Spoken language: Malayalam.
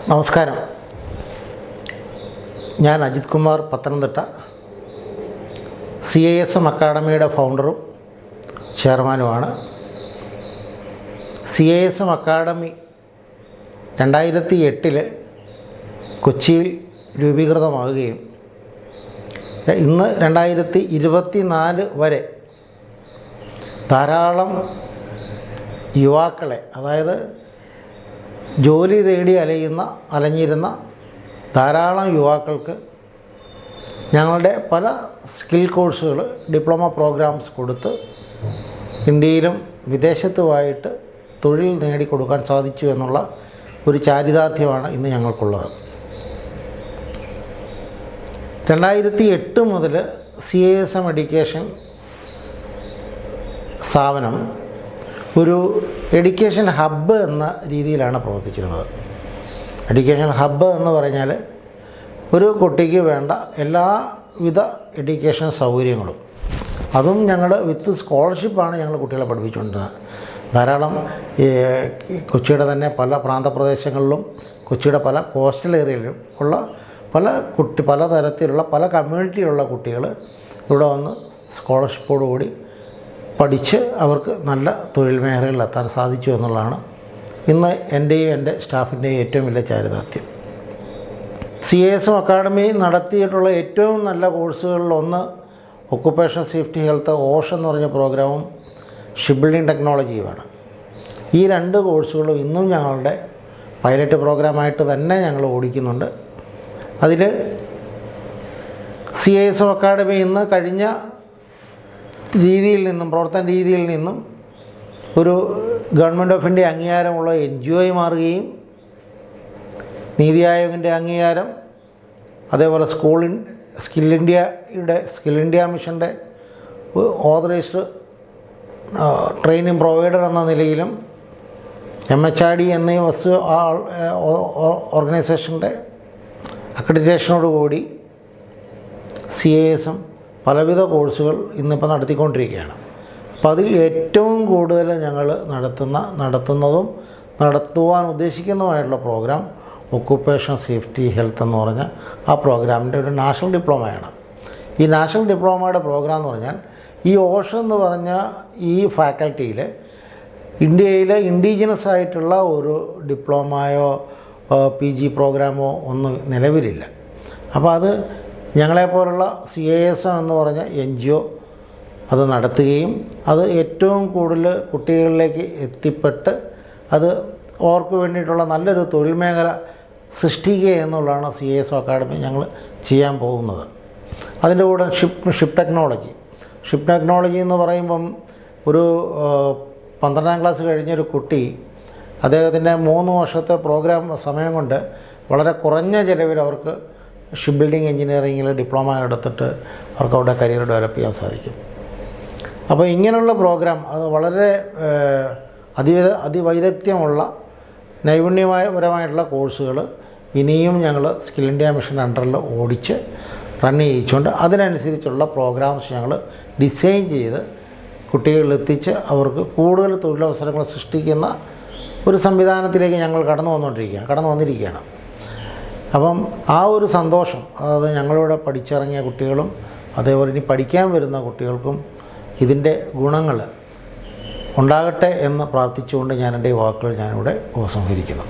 നമസ്കാരം. ഞാൻ അജിത് കുമാർ, പത്തനംതിട്ട. CISM അക്കാഡമിയുടെ ഫൗണ്ടറും ചെയർമാനുമാണ്. CISM അക്കാഡമി 2008 കൊച്ചിയിൽ രൂപീകൃതമാവുകയും ഇന്ന് 2024 വരെ ധാരാളം യുവാക്കളെ, അതായത് ജോലി തേടി അലഞ്ഞിരുന്ന ധാരാളം യുവാക്കൾക്ക് ഞങ്ങളുടെ പല സ്കിൽ കോഴ്സുകൾ, ഡിപ്ലോമ പ്രോഗ്രാംസ് കൊടുത്ത് ഇന്ത്യയിലും വിദേശത്തുമായിട്ട് തൊഴിൽ നേടിക്കൊടുക്കാൻ സാധിച്ചു എന്നുള്ള ഒരു ചാരിതാർത്ഥ്യമാണ് ഇന്ന് ഞങ്ങൾക്കുള്ളത്. 2008 മുതൽ CISM എഡ്യൂക്കേഷൻ സ്ഥാപനം ഒരു എഡ്യൂക്കേഷൻ ഹബ്ബ് എന്ന രീതിയിലാണ് പ്രവർത്തിച്ചിരുന്നത്. എഡ്യൂക്കേഷൻ ഹബ്ബ് എന്ന് പറഞ്ഞാൽ ഒരു കുട്ടിക്ക് വേണ്ട എല്ലാവിധ എഡ്യൂക്കേഷൻ സൗകര്യങ്ങളും, അതും ഞങ്ങൾ വിത്ത് സ്കോളർഷിപ്പാണ് ഞങ്ങൾ കുട്ടികളെ പഠിപ്പിച്ചുകൊണ്ടിരുന്നത്. ധാരാളം കൊച്ചിയുടെ തന്നെ പല പ്രാന്തപ്രദേശങ്ങളിലും കൊച്ചിയുടെ പല കോസ്റ്റൽ ഏരിയയിലും ഉള്ള പല തരത്തിലുള്ള പല കമ്മ്യൂണിറ്റിയിലുള്ള കുട്ടികൾ ഇവിടെ വന്ന് സ്കോളർഷിപ്പോടുകൂടി പഠിച്ച് അവർക്ക് നല്ല തൊഴിൽ മേഖലകളിൽ എത്താൻ സാധിച്ചു എന്നുള്ളതാണ് ഇന്ന് എൻ്റെയും എൻ്റെ സ്റ്റാഫിൻ്റെയും ഏറ്റവും വലിയ ചാരിതാർത്ഥ്യം. CISM അക്കാഡമി നടത്തിയിട്ടുള്ള ഏറ്റവും നല്ല കോഴ്സുകളിലൊന്ന് ഒക്കുപേഷൻ സേഫ്റ്റി ഹെൽത്ത് ഓഷ് എന്ന് പറഞ്ഞ പ്രോഗ്രാമും ഷിപ്പ് ബിൽഡിംഗ് ടെക്നോളജിയുമാണ്. ഈ 2 കോഴ്സുകളും ഇന്നും ഞങ്ങളുടെ പൈലറ്റ് പ്രോഗ്രാമായിട്ട് തന്നെ ഞങ്ങൾ ഓടിക്കുന്നുണ്ട്. അതിൽ CISM അക്കാഡമി ഇന്ന് കഴിഞ്ഞ പ്രവർത്തന രീതിയിൽ നിന്നും ഒരു ഗവൺമെൻറ് ഓഫ് ഇന്ത്യ അംഗീകാരമുള്ള NGO ആയി മാറുകയും നീതി ആയോഗിൻ്റെ അംഗീകാരം, അതേപോലെ സ്കിൽ ഇന്ത്യ മിഷൻ്റെ ഓതറൈസ്ഡ് ട്രെയിനിങ് പ്രൊവൈഡർ എന്ന നിലയിലും MHRD എന്നീ ഓർഗനൈസേഷൻ്റെ അക്രഡിറ്റേഷനോടുകൂടി CISM പലവിധ കോഴ്സുകൾ ഇന്നിപ്പോൾ നടത്തിക്കൊണ്ടിരിക്കുകയാണ്. അപ്പോൾ അതിൽ ഏറ്റവും കൂടുതൽ ഞങ്ങൾ നടത്തുന്നതും നടത്തുവാൻ ഉദ്ദേശിക്കുന്നതുമായിട്ടുള്ള പ്രോഗ്രാം ഒക്കുപേഷൻ സേഫ്റ്റി ഹെൽത്ത് എന്ന് പറഞ്ഞ ആ പ്രോഗ്രാമിൻ്റെ ഒരു നാഷണൽ ഡിപ്ലോമയാണ്. ഈ നാഷണൽ ഡിപ്ലോമയുടെ പ്രോഗ്രാം എന്ന് പറഞ്ഞാൽ ഈ ഓഷ് എന്ന് പറഞ്ഞ ഈ ഫാക്കൽറ്റിയിൽ ഇന്ത്യയിലെ ഇൻഡിജിനസ് ആയിട്ടുള്ള ഒരു ഡിപ്ലോമയോ PG പ്രോഗ്രാമോ ഒന്നും നിലവിലില്ല. അപ്പോൾ അത് ഞങ്ങളെപ്പോലുള്ള CISM എന്ന് പറഞ്ഞ NGO അത് നടത്തുകയും അത് ഏറ്റവും കൂടുതൽ കുട്ടികളിലേക്ക് എത്തിപ്പെട്ട് അത് അവർക്ക് വേണ്ടിയിട്ടുള്ള നല്ലൊരു തൊഴിൽ മേഖല സൃഷ്ടിക്കുക എന്നുള്ളതാണ് CISM അക്കാഡമി ഞങ്ങൾ ചെയ്യാൻ പോകുന്നത്. അതിൻ്റെ കൂടെ ഷിപ്പ് ടെക്നോളജി എന്ന് പറയുമ്പം ഒരു 12ാം ക്ലാസ് കഴിഞ്ഞൊരു കുട്ടി അദ്ദേഹത്തിൻ്റെ 3 വർഷത്തെ പ്രോഗ്രാം സമയം കൊണ്ട് വളരെ കുറഞ്ഞ ചിലവിൽ അവർക്ക് ഷിപ്പ് ബിൽഡിംഗ് എഞ്ചിനീയറിങ്ങിൽ ഡിപ്ലോമ എടുത്തിട്ട് അവർക്ക് അവിടെ കരിയർ ഡെവലപ്പ് ചെയ്യാൻ സാധിക്കും. അപ്പോൾ ഇങ്ങനെയുള്ള പ്രോഗ്രാം അത് വളരെ അതിവൈദഗ്ധ്യമുള്ള നൈപുണ്യപരമായിട്ടുള്ള കോഴ്സുകൾ ഇനിയും ഞങ്ങൾ സ്കിൽ ഇന്ത്യ മിഷൻ അണ്ടറിൽ ഓടിച്ച് റൺ ചെയ്യിച്ചുകൊണ്ട് അതിനനുസരിച്ചുള്ള പ്രോഗ്രാംസ് ഞങ്ങൾ ഡിസൈൻ ചെയ്ത് കുട്ടികളിലെത്തിച്ച് അവർക്ക് കൂടുതൽ തൊഴിലവസരങ്ങൾ സൃഷ്ടിക്കുന്ന ഒരു സംവിധാനത്തിലേക്ക് ഞങ്ങൾ കടന്നു വന്നിരിക്കുകയാണ്. അപ്പം ആ ഒരു സന്തോഷം, അതായത് ഞങ്ങളിവിടെ പഠിച്ചിറങ്ങിയ കുട്ടികളും അതേപോലെ ഇനി പഠിക്കാൻ വരുന്ന കുട്ടികൾക്കും ഇതിൻ്റെ ഗുണങ്ങൾ ഉണ്ടാകട്ടെ എന്ന് പ്രാർത്ഥിച്ചുകൊണ്ട് ഞാൻ എൻ്റെ വാക്കുകൾ ഞാനിവിടെ ഉപസംഹരിക്കുന്നു.